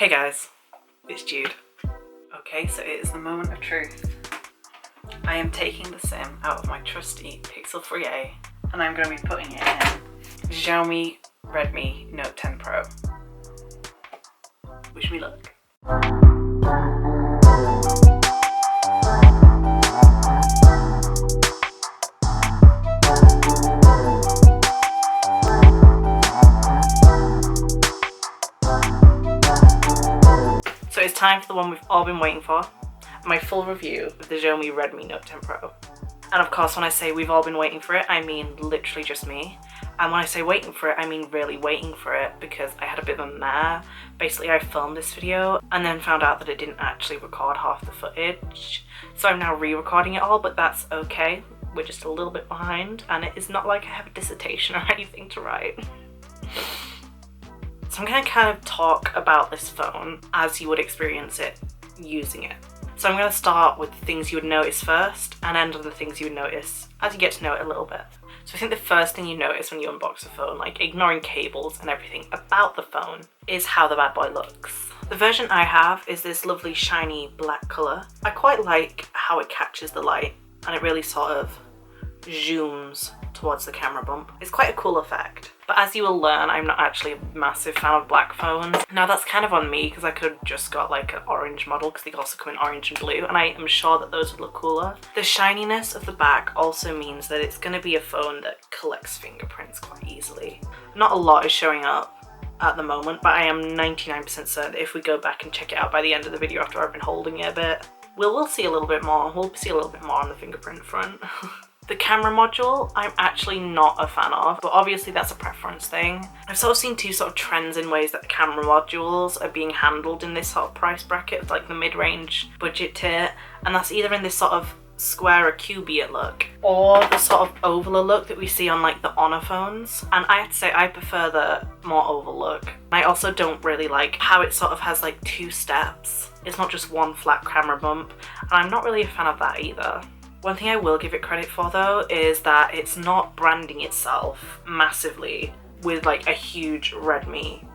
Hey guys, it's Jude. Okay, so it is the moment of truth. I am taking the SIM out of my trusty Pixel 3a and I'm going to be putting it in Xiaomi Redmi Note 10 Pro. Wish me luck. So it's time for the one we've all been waiting for, my full review of the Xiaomi Redmi Note 10 Pro. And of course, when I say we've all been waiting for it, I mean literally just me. And when I say waiting for it, I mean really waiting for it, because I had a bit of a mare. Basically, I filmed this video and then found out that it didn't actually record half the footage. So I'm now re-recording it all, but that's okay. We're just a little bit behind, and it is not like I have a dissertation or anything to write. So I'm going to kind of talk about this phone as you would experience it using it. So I'm going to start with the things you would notice first and end on the things you would notice as you get to know it a little bit. So I think the first thing you notice when you unbox the phone, like ignoring cables and everything about the phone, is how the bad boy looks. The version I have is this lovely shiny black colour. I quite like how it catches the light and it really sort of zooms towards the camera bump. It's quite a cool effect. But as you will learn, I'm not actually a massive fan of black phones. Now that's kind of on me, because I could have just got like an orange model, because they also come in orange and blue, and I am sure that those would look cooler. The shininess of the back also means that it's going to be a phone that collects fingerprints quite easily. Not a lot is showing up at the moment, but I am 99% certain that if we go back and check it out by the end of the video after I've been holding it a bit, we'll see a little bit more. We'll see a little bit more on the fingerprint front. The camera module, I'm actually not a fan of, but obviously that's a preference thing. I've sort of seen two sort of trends in ways that the camera modules are being handled in this sort of price bracket, like the mid-range budget tier, and that's either in this sort of square or cubiate look, or the sort of oval look that we see on like the Honor phones. And I have to say I prefer the more oval look. I also don't really like how it sort of has like two steps. It's not just one flat camera bump, and I'm not really a fan of that either. One thing I will give it credit for though is that it's not branding itself massively with like a huge Redmi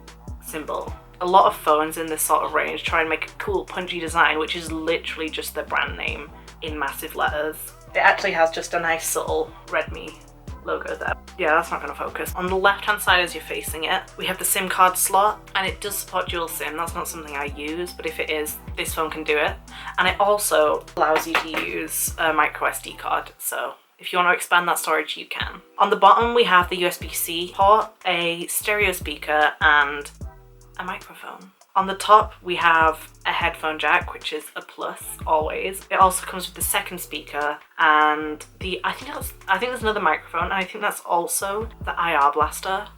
symbol. A lot of phones in this sort of range try and make a cool punchy design, which is literally just their brand name in massive letters. It actually has just a nice subtle Redmi logo there. Yeah, that's not going to focus. On the left hand side as you're facing it, we have the SIM card slot, and it does support dual SIM. That's not something I use, but if it is, this phone can do it. And it also allows you to use a micro SD card, so if you want to expand that storage, you can. On the bottom, we have the USB-C port, a stereo speaker, and a microphone. On the top, we have a headphone jack, which is a plus always. It also comes with the second speaker and I think there's another microphone, and I think that's also the IR blaster,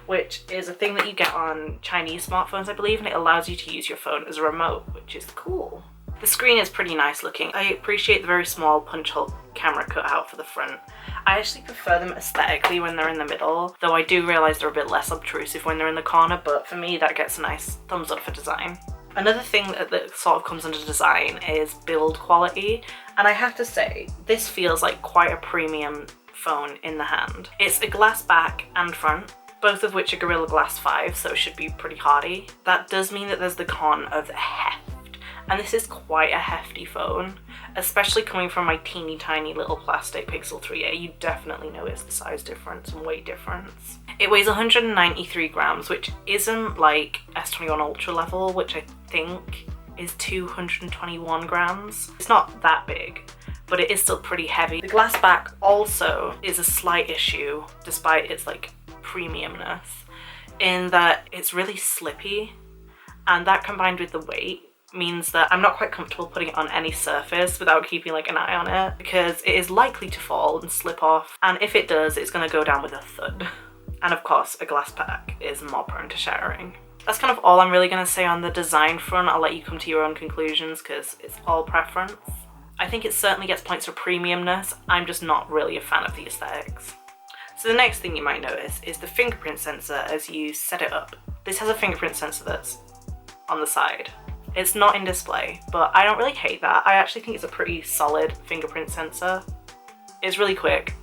which is a thing that you get on Chinese smartphones, I believe, and it allows you to use your phone as a remote, which is cool. The screen is pretty nice looking. I appreciate the very small punch hole camera cutout for the front. I actually prefer them aesthetically when they're in the middle, though I do realise they're a bit less obtrusive when they're in the corner, but for me that gets a nice thumbs up for design. Another thing that sort of comes under design is build quality, and I have to say, this feels like quite a premium phone in the hand. It's a glass back and front, both of which are Gorilla Glass 5, so it should be pretty hardy. That does mean that there's the con of heft, and this is quite a hefty phone, especially coming from my teeny tiny little plastic Pixel 3a. You definitely notice the size difference and weight difference. It weighs 193 grams, which isn't like S21 Ultra level, which I think is 221 grams. It's not that big, but it is still pretty heavy. The glass back also is a slight issue, despite its like premiumness, in that it's really slippy, and that combined with the weight means that I'm not quite comfortable putting it on any surface without keeping like an eye on it, because it is likely to fall and slip off, and if it does, it's going to go down with a thud. And of course, a glass pack is more prone to shattering. That's kind of all I'm really going to say on the design front. I'll let you come to your own conclusions, because it's all preference. I think it certainly gets points for premiumness. I'm just not really a fan of the aesthetics. So the next thing you might notice is the fingerprint sensor as you set it up. This has a fingerprint sensor that's on the side. It's not in display, but I don't really hate that. I actually think it's a pretty solid fingerprint sensor. It's really quick.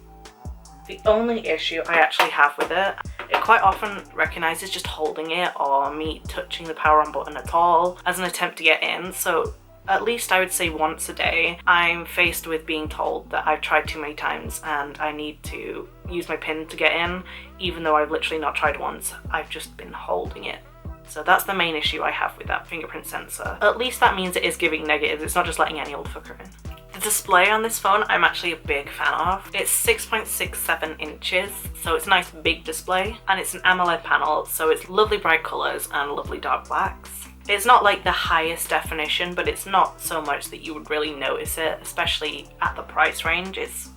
The only issue I actually have with it quite often recognises just holding it or me touching the power on button at all as an attempt to get in. So at least I would say once a day, I'm faced with being told that I've tried too many times and I need to use my pin to get in, even though I've literally not tried once. I've just been holding it. So that's the main issue I have with that fingerprint sensor. At least that means it is giving negatives, it's not just letting any old fucker in. The display on this phone I'm actually a big fan of. It's 6.67 inches, so it's a nice big display, and it's an AMOLED panel, so it's lovely bright colours and lovely dark blacks. It's not like the highest definition, but it's not so much that you would really notice it, especially at the price range. It's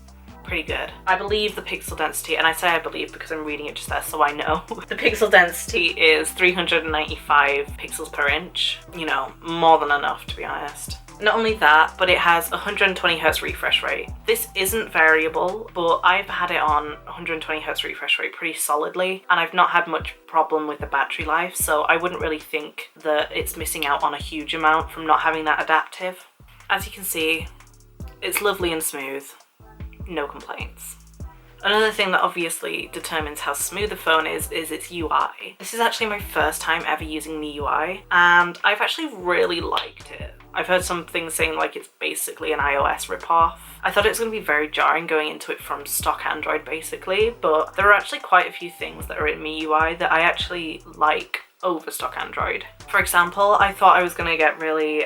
pretty good. I believe the pixel density, and I say I believe because I'm reading it just there so I know, the pixel density is 395 pixels per inch. You know, more than enough to be honest. Not only that, but it has 120Hz refresh rate. This isn't variable, but I've had it on 120Hz refresh rate pretty solidly, and I've not had much problem with the battery life, so I wouldn't really think that it's missing out on a huge amount from not having that adaptive. As you can see, it's lovely and smooth, no complaints. Another thing that obviously determines how smooth the phone is its UI. This is actually my first time ever using MIUI, and I've actually really liked it. I've heard some things saying like it's basically an iOS ripoff. I thought it was going to be very jarring going into it from stock Android basically, but there are actually quite a few things that are in MIUI that I actually like over stock Android. For example, I thought I was going to get really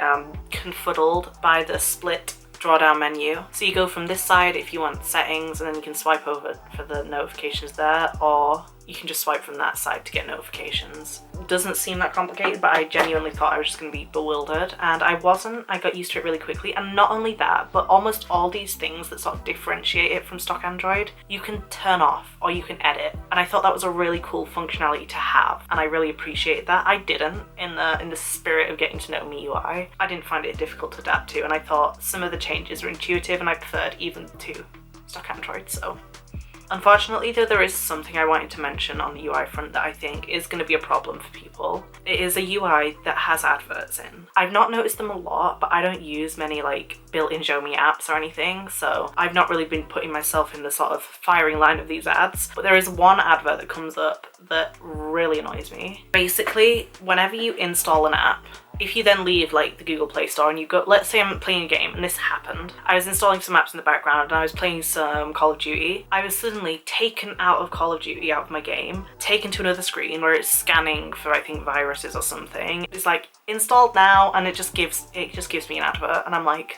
confuddled by the split drawdown menu. So you go from this side if you want settings, and then you can swipe over for the notifications there, or you can just swipe from that side to get notifications. It doesn't seem that complicated, but I genuinely thought I was just going to be bewildered, and I wasn't. I got used to it really quickly, and not only that, but almost all these things that sort of differentiate it from stock Android, you can turn off or you can edit, and I thought that was a really cool functionality to have, and I really appreciated that. I didn't, in the spirit of getting to know MIUI. I didn't find it difficult to adapt to, and I thought some of the changes were intuitive, and I preferred even to stock Android, so. Unfortunately though, there is something I wanted to mention on the UI front that I think is going to be a problem for people. It is a UI that has adverts in. I've not noticed them a lot, but I don't use many like built-in Xiaomi apps or anything, so I've not really been putting myself in the sort of firing line of these ads. But there is one advert that comes up that really annoys me. Basically, whenever you install an app, if you then leave like the Google Play Store and you go, let's say I'm playing a game, and this happened. I was installing some apps in the background and I was playing some Call of Duty. I was suddenly taken out of Call of Duty, out of my game, taken to another screen where it's scanning for, I think, viruses or something. It's like, installed now, and it just gives me an advert, and I'm like,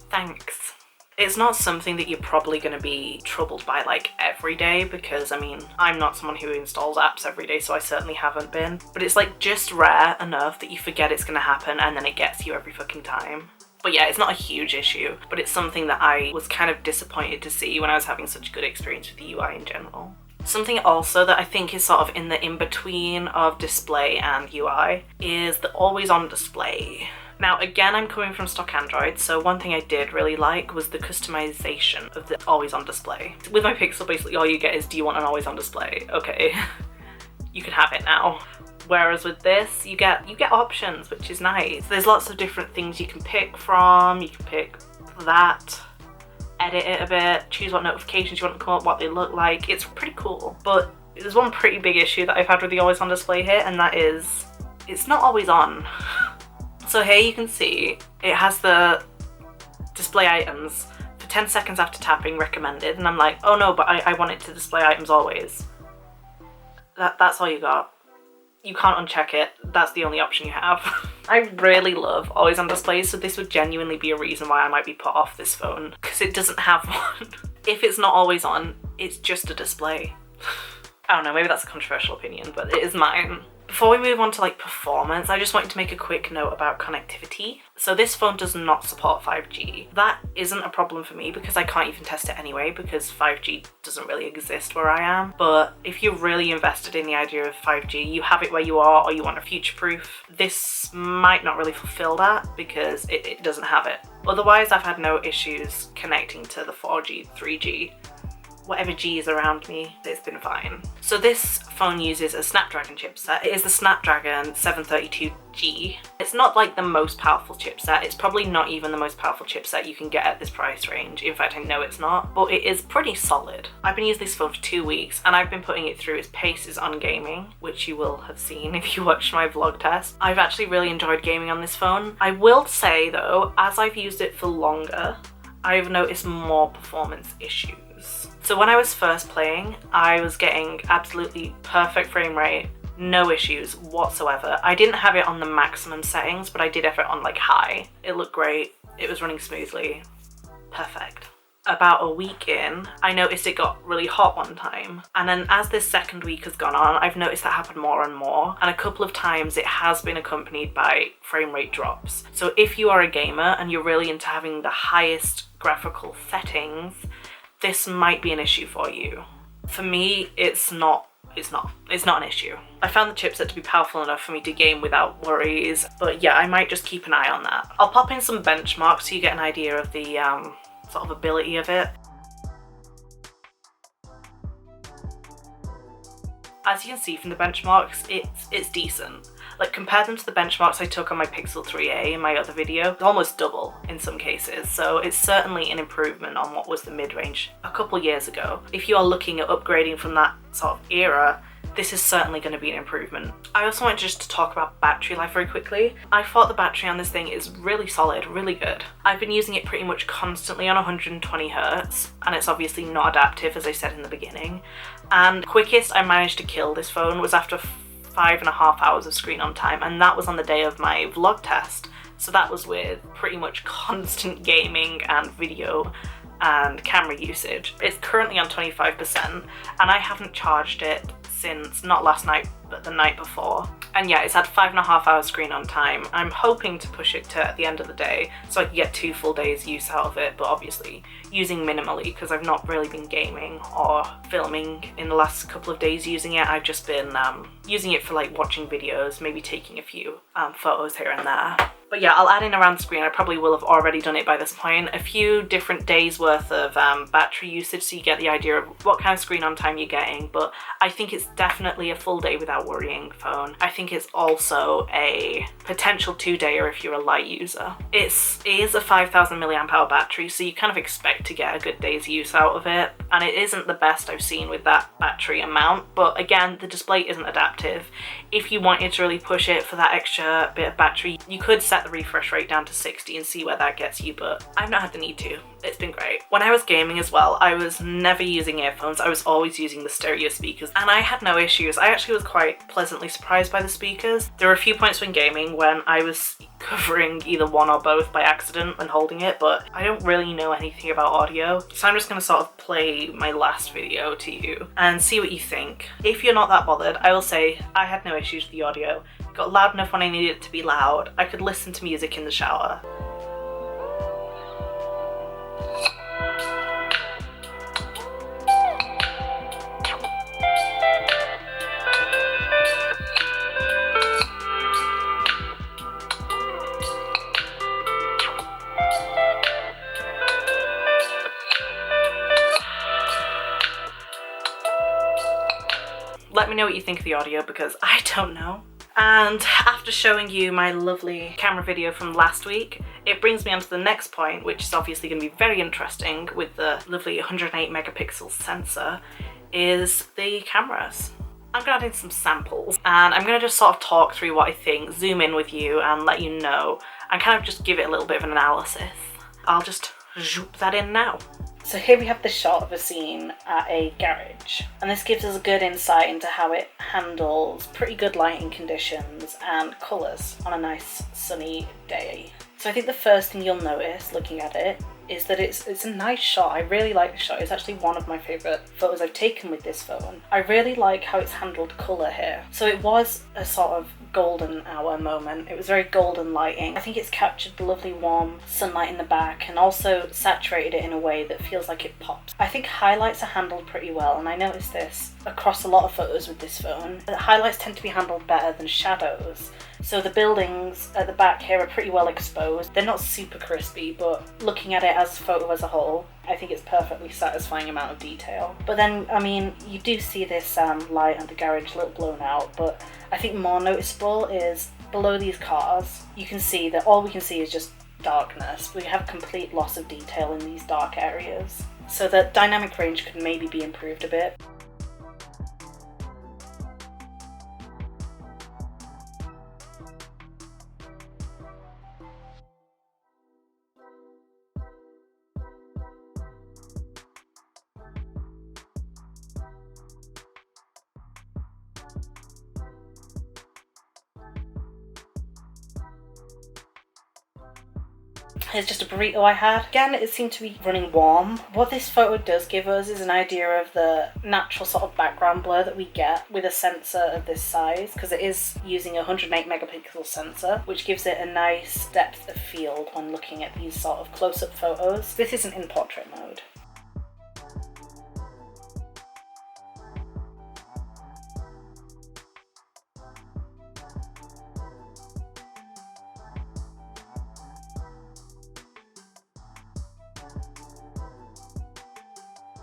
thanks. It's not something that you're probably going to be troubled by like every day, because I mean, I'm not someone who installs apps every day, so I certainly haven't been. But it's like just rare enough that you forget it's going to happen and then it gets you every fucking time. But yeah, it's not a huge issue, but it's something that I was kind of disappointed to see when I was having such a good experience with the UI in general. Something also that I think is sort of in the in-between of display and UI is the always-on display. Now again, I'm coming from stock Android, so one thing I did really like was the customization of the always-on display. With my Pixel, basically all you get is, do you want an always-on display? Okay, you can have it now. Whereas with this, you get options, which is nice. There's lots of different things you can pick from. You can pick that, edit it a bit, choose what notifications you want to come up, what they look like. It's pretty cool. But there's one pretty big issue that I've had with the always-on display here, and that is, it's not always on. So here you can see it has the display items for 10 seconds after tapping recommended, and I'm like, oh no, but I want it to display items always. That's all you got. You can't uncheck it. That's the only option you have. I really love always on displays, so this would genuinely be a reason why I might be put off this phone, because it doesn't have one. If it's not always on, it's just a display. I don't know, maybe that's a controversial opinion, but it is mine. Before we move on to like performance, I just wanted to make a quick note about connectivity. So this phone does not support 5G. That isn't a problem for me because I can't even test it anyway, because 5G doesn't really exist where I am. But if you're really invested in the idea of 5G, you have it where you are, or you want a future-proof, this might not really fulfill that because it doesn't have it. Otherwise, I've had no issues connecting to the 4G, 3G whatever G is around me, it's been fine. So this phone uses a Snapdragon chipset. It is the Snapdragon 732G. It's not like the most powerful chipset. It's probably not even the most powerful chipset you can get at this price range. In fact, I know it's not, but it is pretty solid. I've been using this phone for 2 weeks and I've been putting it through its paces on gaming, which you will have seen if you watched my vlog test. I've actually really enjoyed gaming on this phone. I will say though, as I've used it for longer, I've noticed more performance issues. So when I was first playing, I was getting absolutely perfect frame rate, no issues whatsoever. I didn't have it on the maximum settings, but I did have it on like high. It looked great, it was running smoothly, perfect. About a week in, I noticed it got really hot one time. And then as this second week has gone on, I've noticed that happen more and more. And a couple of times it has been accompanied by frame rate drops. So if you are a gamer and you're really into having the highest graphical settings, this might be an issue for you. For me, it's not an issue. I found the chipset to be powerful enough for me to game without worries, but yeah, I might just keep an eye on that. I'll pop in some benchmarks so you get an idea of the sort of ability of it. As you can see from the benchmarks, it's decent. Like, compare them to the benchmarks I took on my Pixel 3a in my other video, it's almost double in some cases, so it's certainly an improvement on what was the mid-range a couple years ago. If you are looking at upgrading from that sort of era, this is certainly going to be an improvement. I also want just to talk about battery life very quickly. I thought the battery on this thing is really solid, really good. I've been using it pretty much constantly on 120 Hz, and it's obviously not adaptive, as I said in the beginning. And quickest I managed to kill this phone was after 5.5 hours of screen on time, and that was on the day of my vlog test. So that was with pretty much constant gaming and video and camera usage. It's currently on 25%, and I haven't charged it since not last night but the night before. And yeah, it's had 5.5 hours screen on time. I'm hoping to push it to the end of the day so I can get 2 full days use out of it, but obviously using minimally because I've not really been gaming or filming in the last couple of days using it. I've just been using it for like watching videos, maybe taking a few photos here and there. But yeah, I'll add in around the screen, I probably will have already done it by this point, a few different days worth of battery usage so you get the idea of what kind of screen on time you're getting. But I think it's definitely a full day without worrying phone. I think it's also a potential 2-dayer if you're a light user. It is a 5,000 milliamp hour battery, so you kind of expect to get a good day's use out of it. And it isn't the best I've seen with that battery amount, but again, the display isn't adaptive. If you wanted to really push it for that extra bit of battery, you could set the refresh rate down to 60 and see where that gets you, but I've not had the need to. It's been great. When I was gaming as well, I was never using earphones, I was always using the stereo speakers, and I had no issues. I actually was quite pleasantly surprised by the speakers. There were a few points when gaming when I was covering either one or both by accident when holding it, but I don't really know anything about audio, so I'm just going to sort of play my last video to you and see what you think. If you're not that bothered, I will say I had no issues with the audio. It got loud enough when I needed it to be loud. I could listen to music in the shower. Let me know what you think of the audio because I don't know. And after showing you my lovely camera video from last week, it brings me on to the next point, which is obviously going to be very interesting with the lovely 108 megapixel sensor, is the cameras. I'm going to add in some samples and I'm going to just sort of talk through what I think, zoom in with you and let you know, and kind of just give it a little bit of an analysis. I'll just zoop that in now. So here we have the shot of a scene at a garage, and this gives us a good insight into how it handles pretty good lighting conditions and colours on a nice sunny day. So I think the first thing you'll notice looking at it is that it's a nice shot. I really like the shot. It's actually one of my favourite photos I've taken with this phone. I really like how it's handled colour here. So it was a sort of golden hour moment. It was very golden lighting. I think it's captured the lovely warm sunlight in the back and also saturated it in a way that feels like it pops. I think highlights are handled pretty well, and I noticed this across a lot of photos with this phone. The highlights tend to be handled better than shadows. So the buildings at the back here are pretty well exposed. They're not super crispy, but looking at it as a photo as a whole, I think it's perfectly satisfying amount of detail. But then, I mean, you do see this light on the garage a little blown out, but I think more noticeable is below these cars, you can see that all we can see is just darkness. We have complete loss of detail in these dark areas. So the dynamic range could maybe be improved a bit. Here's just a burrito I had. Again, it seemed to be running warm. What this photo does give us is an idea of the natural sort of background blur that we get with a sensor of this size, because it is using a 108 megapixel sensor, which gives it a nice depth of field when looking at these sort of close-up photos. This isn't in portrait mode.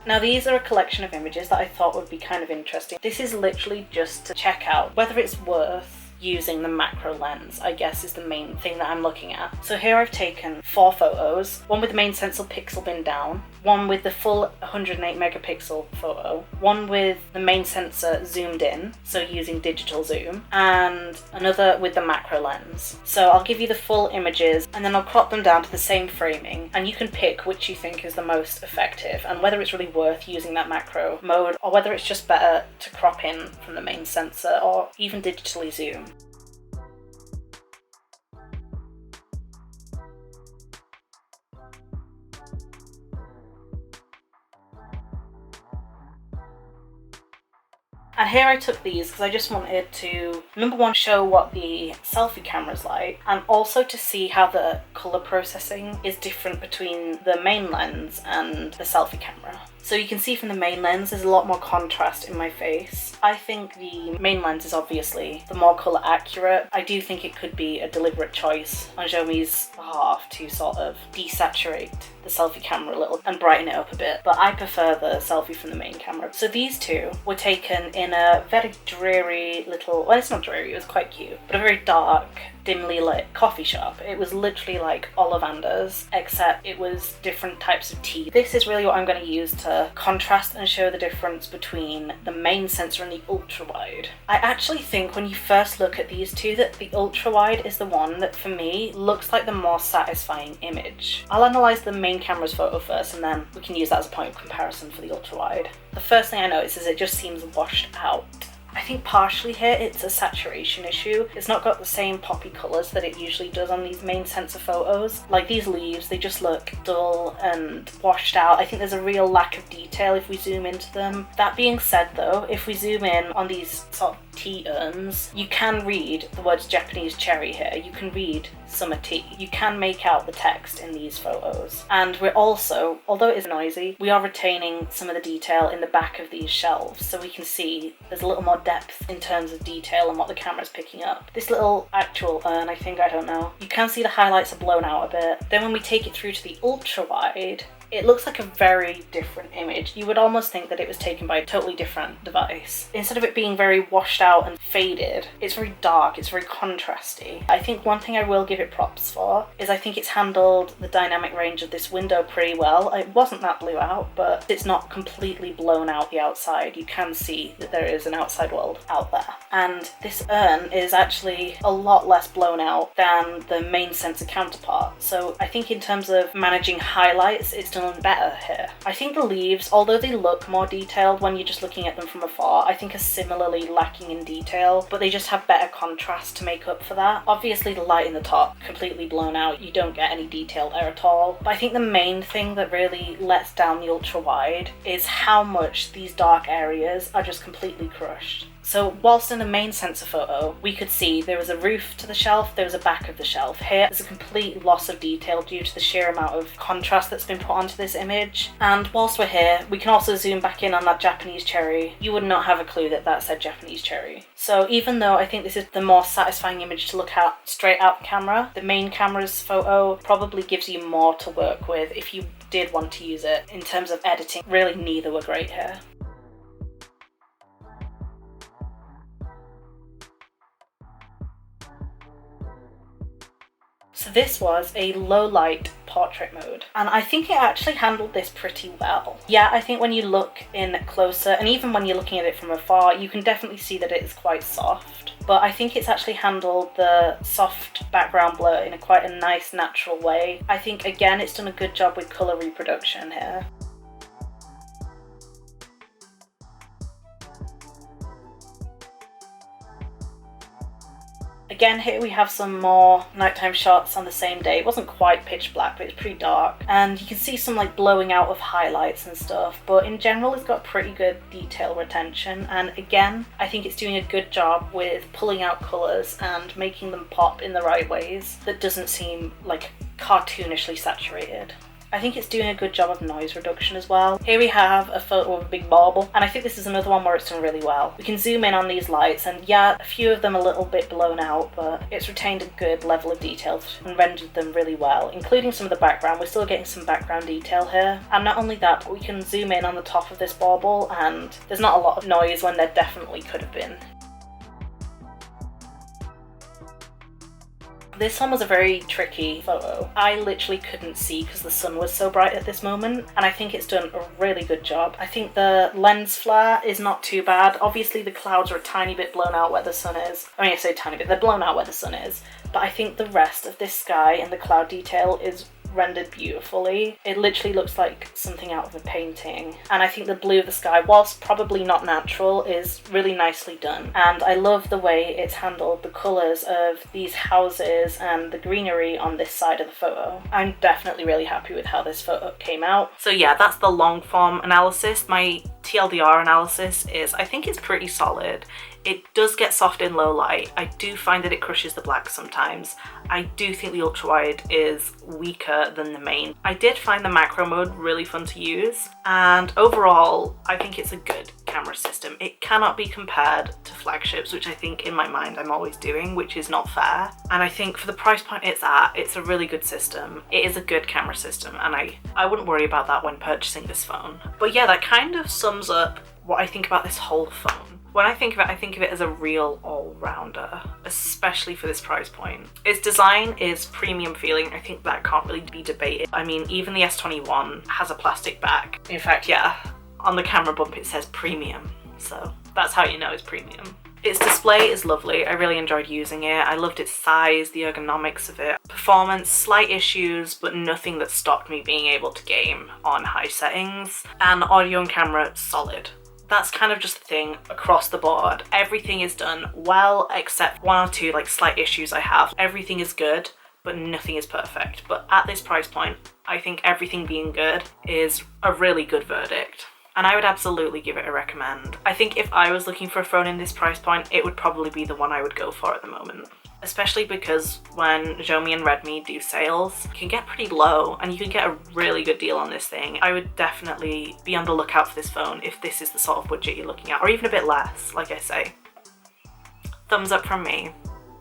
Now these are a collection of images that I thought would be kind of interesting. This is literally just to check out whether it's worth using the macro lens, I guess, is the main thing that I'm looking at. So here I've taken 4 photos, one with the main sensor pixel bin down, one with the full 108 megapixel photo, one with the main sensor zoomed in, so using digital zoom, and another with the macro lens. So I'll give you the full images and then I'll crop them down to the same framing, and you can pick which you think is the most effective and whether it's really worth using that macro mode or whether it's just better to crop in from the main sensor or even digitally zoom. And here I took these because I just wanted to, number one, show what the selfie camera's like, and also to see how the colour processing is different between the main lens and the selfie camera. So you can see from the main lens there's a lot more contrast in my face. I think the main lens is obviously the more colour accurate. I do think it could be a deliberate choice on Xiaomi's behalf to sort of desaturate the selfie camera a little and brighten it up a bit, but I prefer the selfie from the main camera. So these two were taken in a very dreary little, well, it's not dreary, it was quite cute, but a very dark, dimly lit coffee shop. It was literally like Ollivander's, except it was different types of tea. This is really what I'm going to use to contrast and show the difference between the main sensor and the ultra wide. I actually think when you first look at these two that the ultra wide is the one that for me looks like the more satisfying image. I'll analyze the main camera's photo first and then we can use that as a point of comparison for the ultra wide. The first thing I notice is it just seems washed out. I think partially here it's a saturation issue. It's not got the same poppy colours that it usually does on these main sensor photos. Like these leaves, they just look dull and washed out. I think there's a real lack of detail if we zoom into them. That being said though, if we zoom in on these sort of tea urns, you can read the words Japanese cherry here. You can read summer tea. You can make out the text in these photos. And we're also, although it is noisy, we are retaining some of the detail in the back of these shelves, so we can see there's a little more depth in terms of detail and what the camera's picking up. This little actual urn, I think, I don't know, you can see the highlights are blown out a bit. Then when we take it through to the ultra wide, it looks like a very different image. You would almost think that it was taken by a totally different device. Instead of it being very washed out and faded, it's very dark, it's very contrasty. I think one thing I will give it props for is I think it's handled the dynamic range of this window pretty well. It wasn't that blew out, but it's not completely blown out the outside. You can see that there is an outside world out there. And this urn is actually a lot less blown out than the main sensor counterpart. So I think in terms of managing highlights, it's done better here. I think the leaves, although they look more detailed when you're just looking at them from afar, I think are similarly lacking in detail, but they just have better contrast to make up for that. Obviously the light in the top, completely blown out, you don't get any detail there at all. But I think the main thing that really lets down the ultra wide is how much these dark areas are just completely crushed. So whilst in the main sensor photo, we could see there was a roof to the shelf, there was a back of the shelf. Here, there's a complete loss of detail due to the sheer amount of contrast that's been put onto this image. And whilst we're here, we can also zoom back in on that Japanese cherry. You would not have a clue that that said Japanese cherry. So even though I think this is the more satisfying image to look at straight out the camera, the main camera's photo probably gives you more to work with if you did want to use it. In terms of editing, really neither were great here. So this was a low light portrait mode, and I think it actually handled this pretty well. Yeah, I think when you look in closer, and even when you're looking at it from afar, you can definitely see that it is quite soft. But I think it's actually handled the soft background blur in quite a nice, natural way. I think, again, it's done a good job with colour reproduction here. Again, here we have some more nighttime shots on the same day. It wasn't quite pitch black, but it's pretty dark. And you can see some like blowing out of highlights and stuff, but in general it's got pretty good detail retention. And again, I think it's doing a good job with pulling out colours and making them pop in the right ways that doesn't seem like cartoonishly saturated. I think it's doing a good job of noise reduction as well. Here we have a photo of a big bauble, and I think this is another one where it's done really well. We can zoom in on these lights, and yeah, a few of them a little bit blown out, but it's retained a good level of detail and rendered them really well, including some of the background. We're still getting some background detail here. And not only that, but we can zoom in on the top of this bauble, and there's not a lot of noise when there definitely could have been. This one was a very tricky photo. I literally couldn't see because the sun was so bright at this moment, and I think it's done a really good job. I think the lens flare is not too bad. Obviously the clouds are a tiny bit blown out where the sun is. I mean, I say tiny bit, they're blown out where the sun is, but I think the rest of this sky and the cloud detail is rendered beautifully. It literally looks like something out of a painting, and I think the blue of the sky, whilst probably not natural, is really nicely done. And I love the way it's handled the colours of these houses and the greenery on this side of the photo. I'm definitely really happy with how this photo came out. So yeah, that's the long form analysis. My TLDR analysis is, I think it's pretty solid. It does get soft in low light. I do find that it crushes the black sometimes. I do think the ultra wide is weaker than the main. I did find the macro mode really fun to use, and overall I think it's a good camera system. It cannot be compared to flagships, which I think in my mind I'm always doing, which is not fair. And I think for the price point it's at, it's a really good system. It is a good camera system, and I wouldn't worry about that when purchasing this phone. But yeah, that kind of sums up what I think about this whole phone. When I think of it as a real all-rounder, especially for this price point. Its design is premium feeling. I think that can't really be debated. I mean, even the S21 has a plastic back. In fact, yeah, on the camera bump it says premium, so that's how you know it's premium. Its display is lovely. I really enjoyed using it. I loved its size, the ergonomics of it. Performance, slight issues, but nothing that stopped me being able to game on high settings. And audio and camera, solid. That's kind of just the thing across the board. Everything is done well, except one or two like slight issues I have. Everything is good, but nothing is perfect. But at this price point, I think everything being good is a really good verdict. And I would absolutely give it a recommend. I think if I was looking for a phone in this price point, it would probably be the one I would go for at the moment. Especially because when Xiaomi and Redmi do sales, it can get pretty low and you can get a really good deal on this thing. I would definitely be on the lookout for this phone if this is the sort of budget you're looking at, or even a bit less, like I say. Thumbs up from me.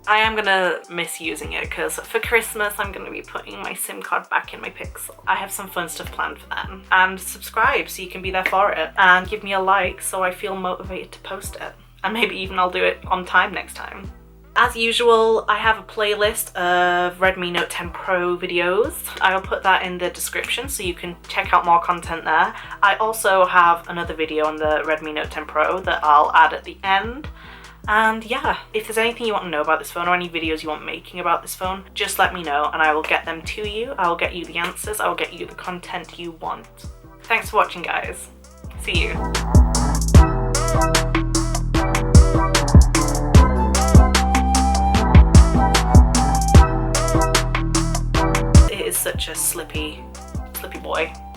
I am gonna miss using it because for Christmas I'm gonna be putting my SIM card back in my Pixel. I have some fun stuff planned for that. And subscribe so you can be there for it, and give me a like so I feel motivated to post it. And maybe even I'll do it on time next time. As usual, I have a playlist of Redmi Note 10 Pro videos. I will put that in the description so you can check out more content there. I also have another video on the Redmi Note 10 Pro that I'll add at the end. And yeah, if there's anything you want to know about this phone or any videos you want making about this phone, just let me know and I will get them to you. I will get you the answers. I will get you the content you want. Thanks for watching, guys. See you. It is such a slippy boy.